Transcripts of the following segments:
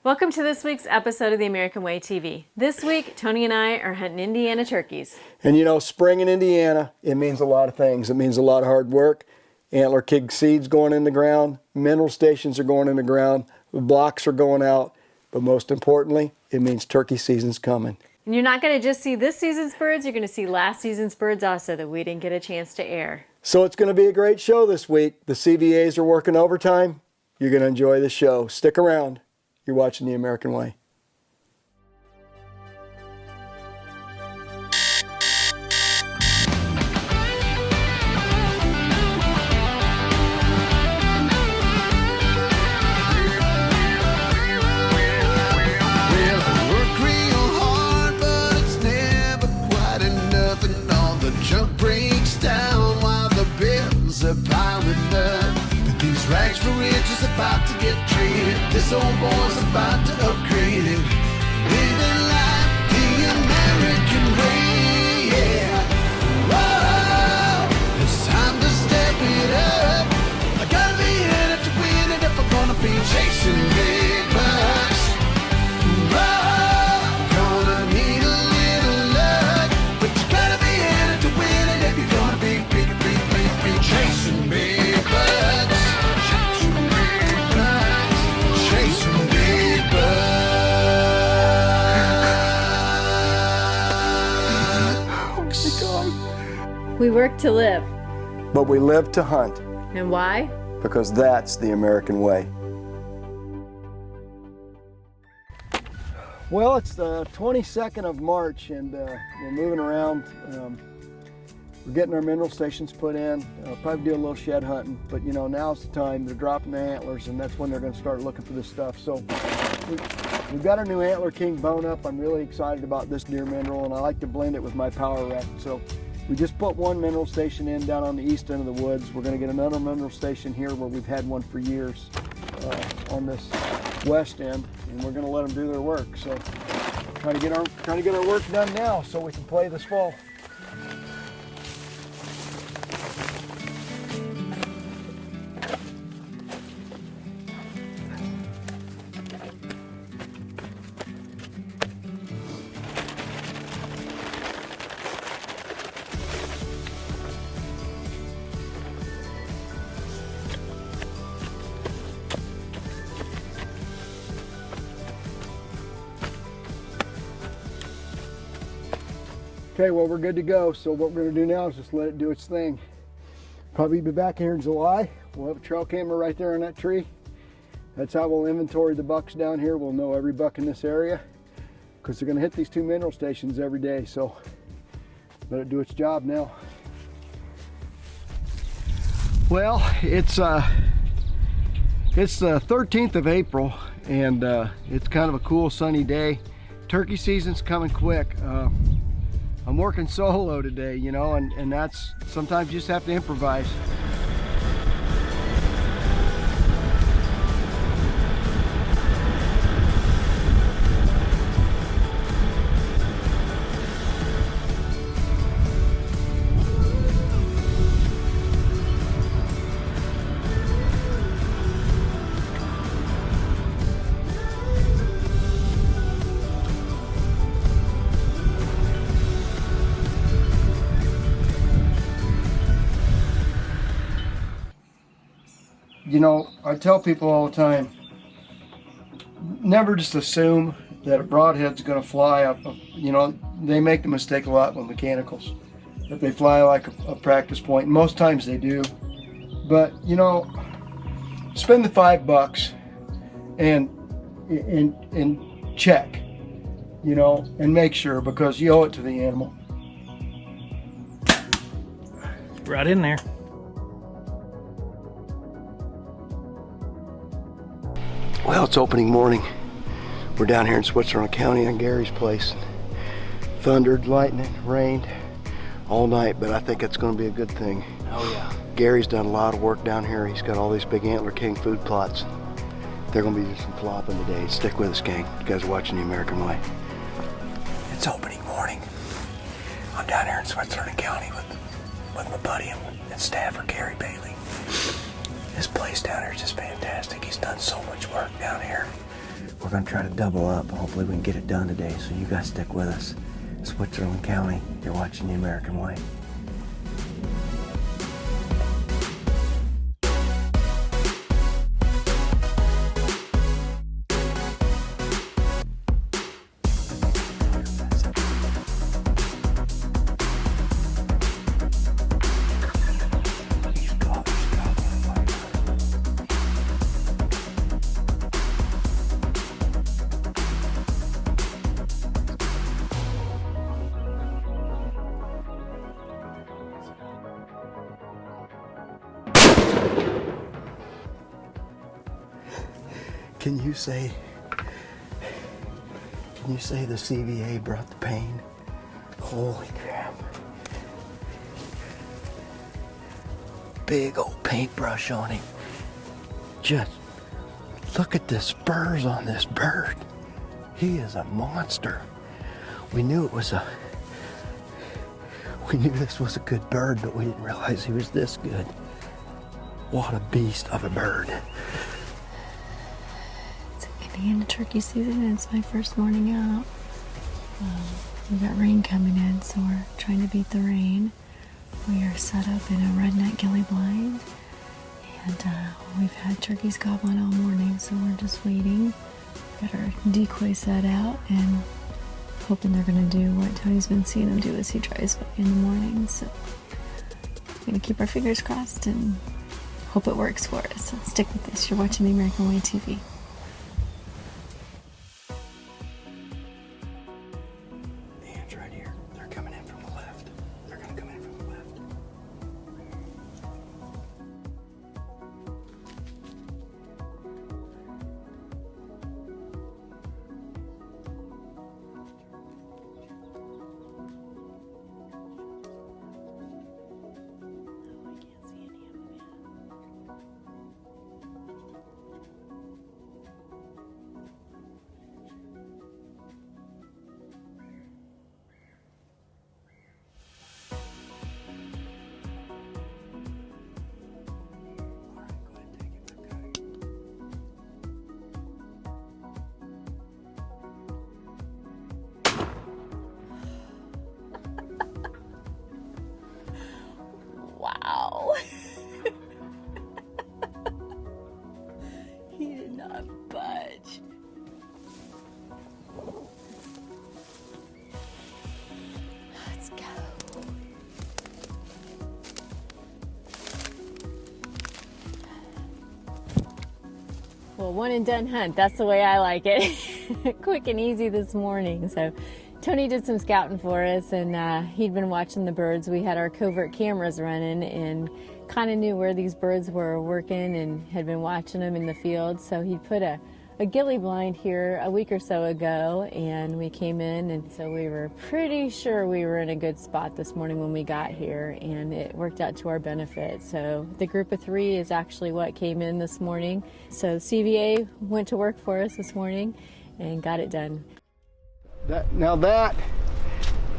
Welcome to this week's episode of the American Way TV. This week, Tony and I are hunting Indiana turkeys. And you know, spring in Indiana, it means a lot of things. It means a lot of hard work. Antler king seeds going in the ground, mineral stations are going in the ground, blocks are going out, but most importantly, it means turkey season's coming. And you're not going to just see this season's birds, you're going to see last season's birds also that we didn't get a chance to air. So it's going to be a great show this week. The CVAs are working overtime. You're going to enjoy the show. Stick around. You're watching The American Way. Rags for riches about to get traded. This old boy's about to upgrade it. Living life the American way, yeah. Whoa, it's time to step it up. I gotta be in it to win it if I'm gonna be chasing big bucks. Whoa, gonna need a little luck, but you gotta be in it to win it if you're gonna be chasing big bucks. We work to live. But we live to hunt. And why? Because that's the American way. Well, it's the 22nd of March and we're moving around. We're getting our mineral stations put in. Probably do a little shed hunting, but you know, now's the time. They're dropping the antlers and that's when they're going to start looking for this stuff. So we've got our new Antler King bone up. I'm really excited about this deer mineral and I like to blend it with my power rec. So we just put one mineral station in down on the east end of the woods. We're going to get another mineral station here where we've had one for years on this west end, and we're going to let them do their work. So trying to get our work done now so we can play this fall. Okay, well, we're good to go. So what we're going to do now is just let it do its thing. Probably be back here in July. We'll have a trail camera right there on that tree. That's how we'll inventory the bucks down here. We'll know every buck in this area because they're going to hit these two mineral stations every day. So let it do its job now. Well, it's the 13th of April and it's kind of a cool sunny day. Turkey season's coming quick. I'm working solo today, you know, and that's, sometimes you just have to improvise. You know, I tell people all the time, never just assume that a broadhead's going to fly up. You know, they make the mistake a lot with mechanicals, that they fly like a practice point. Most times they do. But, you know, spend the $5 and check, you know, and make sure, because you owe it to the animal. Right in there. Well, it's opening morning. We're down here in Switzerland County on Gary's place. Thundered, lightning, rained all night, but I think it's going to be a good thing. Oh yeah. Gary's done a lot of work down here. He's got all these big Antler King food plots. They're going to be some flopping today. Stick with us, gang. You guys are watching The American Way. It's opening morning. I'm down here in Switzerland County with my buddy and staffer, Gary Bailey. This place down here is just fantastic. He's done so much work down here. We're We're gonna try to double up. Hopefully we can get it done today, so you guys stick with us. Switzerland County, you're watching The American Way. Can you say the CVA brought the pain? Holy crap. Big old paintbrush on him. Just look at the spurs on this bird. He is a monster. We knew this was a good bird, but we didn't realize he was this good. What a beast of a bird. Into turkey season, and it's my first morning out. We got rain coming in, so we're trying to beat the rain. We are set up in a redneck ghillie blind, and we've had turkeys gobbling all morning, so we're just waiting. Got our decoy set out and hoping they're going to do what Tony's been seeing them do as he drives by in the morning. So we're going to keep our fingers crossed and hope it works for us. So stick with us. You're watching The American Way TV. Right here. They're coming in from the left. They're going to come in from the left. Wow. He did not budge. Let's go. Well, one and done hunt. That's the way I like it. Quick and easy this morning. So Tony did some scouting for us, and he'd been watching the birds. We had our covert cameras running and kind of knew where these birds were working and had been watching them in the field. So he put a ghillie blind here a week or so ago, and we came in, and so we were pretty sure we were in a good spot this morning when we got here, and it worked out to our benefit. So the group of 3 is actually what came in this morning. So CVA went to work for us this morning and got it done. That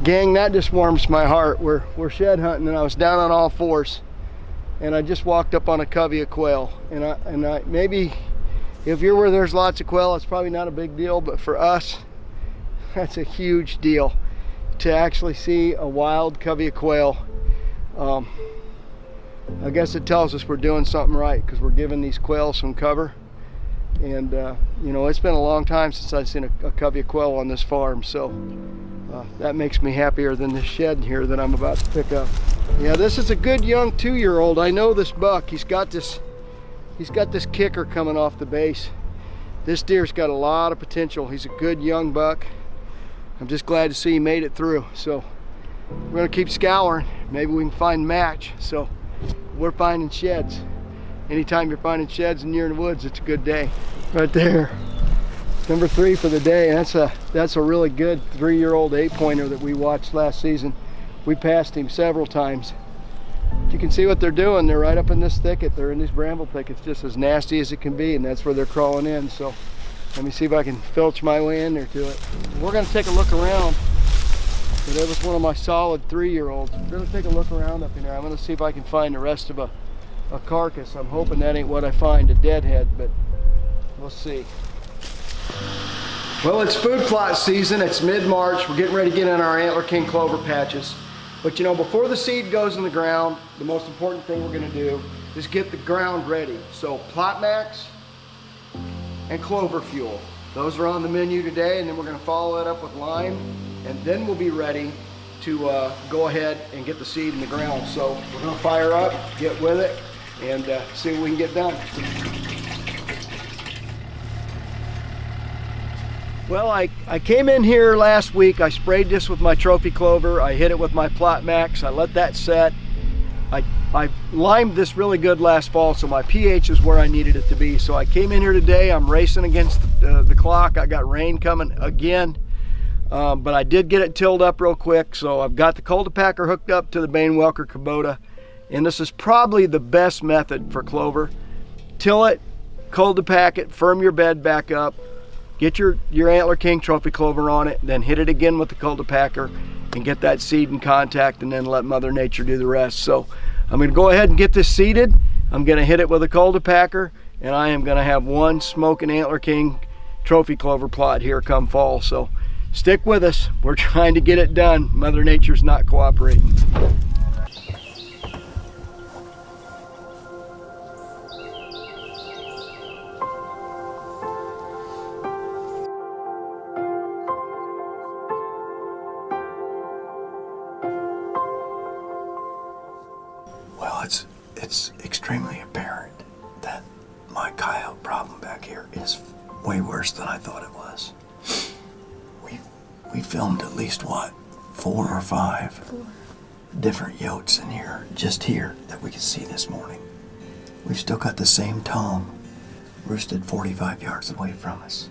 gang, that just warms my heart. We're shed hunting, and I was down on all fours, and I just walked up on a covey of quail, and I maybe if you're where there's lots of quail, it's probably not a big deal, but for us, that's a huge deal to actually see a wild covey of quail. I guess it tells us we're doing something right, because we're giving these quail some cover. And you know, it's been a long time since I've seen a covey of quail on this farm, so that makes me happier than this shed here that I'm about to pick up. Yeah, this is a good young 2-year-old. I know this buck. He's got this kicker coming off the base. This deer's got a lot of potential. He's a good young buck. I'm just glad to see he made it through. So we're gonna keep scouring. Maybe we can find a match. So we're finding sheds. Anytime you're finding sheds and you're in the woods, it's a good day. Right there, number 3 for the day. That's a really good 3-year-old 8-pointer that we watched last season. We passed him several times. You can see what they're doing. They're right up in this thicket. They're in these bramble thickets, just as nasty as it can be, and that's where they're crawling in. So let me see if I can filch my way in there to it. We're gonna take a look around. So that was one of my solid 3-year-olds. We're gonna take a look around up in there. I'm gonna see if I can find the rest of a carcass. I'm hoping that ain't what I find, a deadhead, but we'll see. Well, it's food plot season. It's mid-March. We're getting ready to get in our Antler King clover patches. But you know, before the seed goes in the ground, the most important thing we're gonna do is get the ground ready. So Plot Max and clover fuel. Those are on the menu today, and then we're gonna follow that up with lime, and then we'll be ready to go ahead and get the seed in the ground. So we're gonna fire up, get with it, and see what we can get done. Well, I came in here last week. I sprayed this with my trophy clover. I hit it with my Plot Max. I let that set. I limed this really good last fall, so my pH is where I needed it to be. So I came in here today. I'm racing against the clock. I got rain coming again, but I did get it tilled up real quick. So I've got the cultipacker hooked up to the Bain-Welker Kubota, and this is probably the best method for clover. Till it, cultipack it, firm your bed back up. Get your Antler King trophy clover on it, then hit it again with the cultipacker and get that seed in contact, and then let Mother Nature do the rest. So I'm gonna go ahead and get this seeded. I'm gonna hit it with a cultipacker, and I am gonna have one smoking Antler King trophy clover plot here come fall. So stick with us. We're trying to get it done. Mother Nature's not cooperating. Well, it's extremely apparent that my coyote problem back here is way worse than I thought it was. We filmed at least, what, 4 or 5 different yotes in here, just here, that we could see this morning. We've still got the same Tom roosted 45 yards away from us.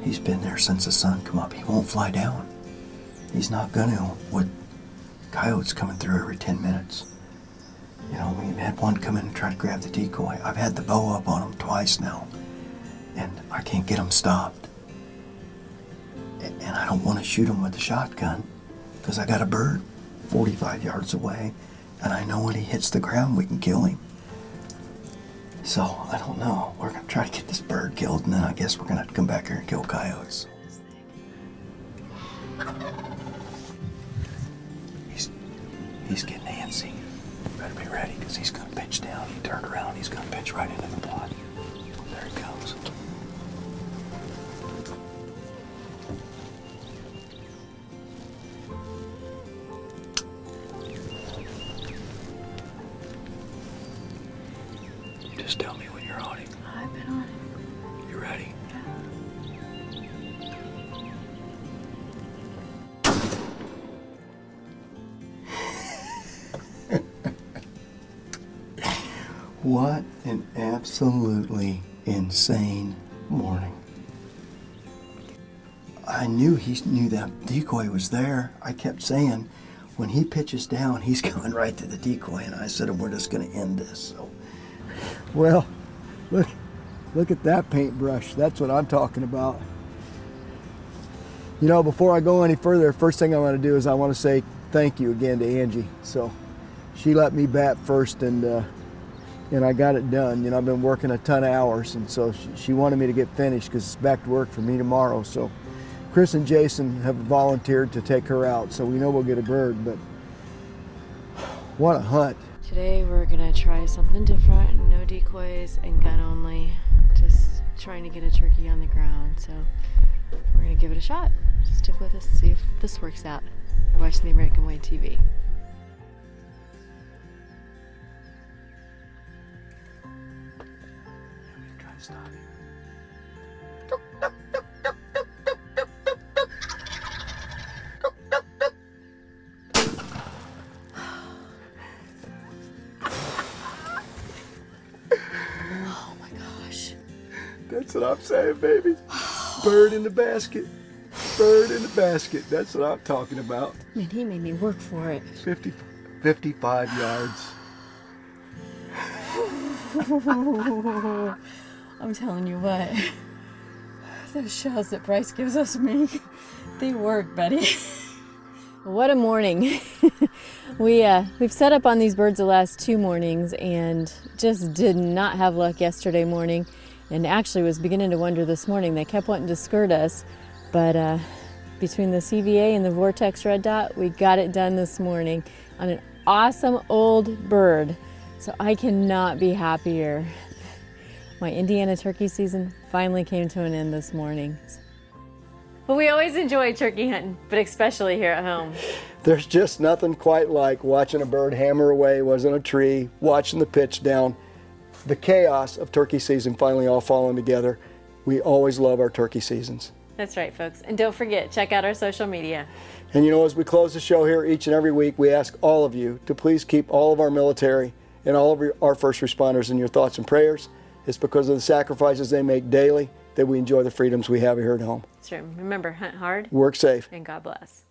He's been there since the sun come up. He won't fly down. He's not gonna with coyotes coming through every 10 minutes. You know, we've had one come in and try to grab the decoy. I've had the bow up on him twice now, and I can't get him stopped. And I don't want to shoot him with a shotgun because I got a bird 45 yards away, and I know when he hits the ground we can kill him. So I don't know. We're gonna try to get this bird killed, and then I guess we're gonna have to come back here and kill coyotes. He's getting antsy. Better be ready, because he's gonna pitch down. He turned around, he's gonna pitch right into the plot. There he goes. Just tell me when you're on him. I've been on it. You ready? What an absolutely insane morning. I knew he knew that decoy was there. I kept saying, when he pitches down, he's coming right to the decoy, and I said, we're just gonna end this. So, Well, look at that paintbrush. That's what I'm talking about. You know, before I go any further, first thing I want to do is I want to say thank you again to Angie. So she let me bat first, and I got it done. You know, I've been working a ton of hours, and so she wanted me to get finished because it's back to work for me tomorrow. So Chris and Jason have volunteered to take her out, so we know we'll get a bird, but what a hunt. Today we're gonna try something different, no decoys and gun only, just trying to get a turkey on the ground. So we're gonna give it a shot. Just stick with us, see if this works out. You're watching the American Way TV. try to stop him. Oh my gosh. That's what I'm saying, baby. Bird in the basket. Bird in the basket. That's what I'm talking about. Man, he made me work for it. 55 yards. I'm telling you what, those shots that Bryce gives us, they work, buddy. What a morning. We've set up on these birds the last 2 mornings and just did not have luck yesterday morning. and actually was beginning to wonder this morning. They kept wanting to skirt us, but between the CVA and the Vortex Red Dot, we got it done this morning on an awesome old bird. So I cannot be happier. My Indiana turkey season finally came to an end this morning. Well, we always enjoy turkey hunting, but especially here at home. There's just nothing quite like watching a bird hammer away, was in a tree, watching the pitch down, the chaos of turkey season finally all falling together. We always love our turkey seasons. That's right, folks. And don't forget, check out our social media. And you know, as we close the show here each and every week, we ask all of you to please keep all of our military and all of our first responders in your thoughts and prayers. It's because of the sacrifices they make daily that we enjoy the freedoms we have here at home. That's right. Remember, hunt hard, Work safe. and God bless.